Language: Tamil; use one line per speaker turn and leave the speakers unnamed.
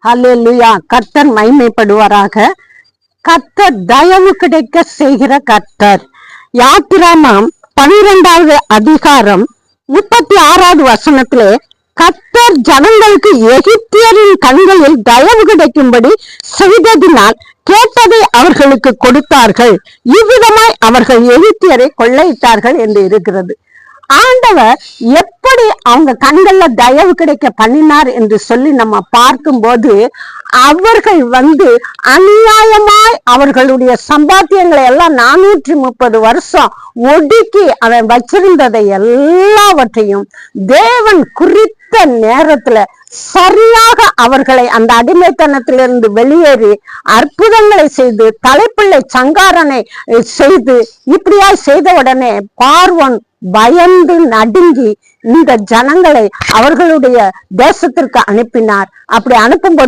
அல்லேலூயா. கர்த்தர் மகிமைப்படுவாராக. கர்த்தர் தயவு கிடைக்க செய்கிற கர்த்தர். யாத்திராமம் 12வது அதிகாரம் 36வது வசனத்திலே கர்த்தர் ஜனங்களுக்கு எகிப்தியரின் கண்களில் தயவு கிடைக்கும்படி செய்ததினால் கேட்டதை அவர்களுக்கு கொடுத்தார்கள், இவ்விதமாய் அவர்கள் எகிப்தியரை கொள்ளையிட்டார்கள் என்று இருக்கிறது. ஆண்டவர் எப்படி அவங்க கண்கள்ல தயவு கிடைக்க பண்ணினார் என்று சொல்லி நம்ம பார்க்கும்போது, அவர்கள் அநியாயமாய் அவர்களுடைய சம்பாத்தியங்களை எல்லாம் 430 வருஷம் ஒடுக்கி அவன் வச்சிருந்ததை எல்லாவற்றையும் தேவன் குறித்த நேரத்துல சரியாக அவர்களை அந்த அடிமைத்தனத்திலிருந்து வெளியேறி அற்புதங்களை செய்து தலைப்பிள்ளை சங்காரனை செய்து இப்படியா செய்த உடனே பார்வோன் பயந்து நடுங்கி இந்த ஜனங்களை அவர்களுடைய தேசத்திற்கு அனுப்பினார். அப்படி அனுப்பும்போது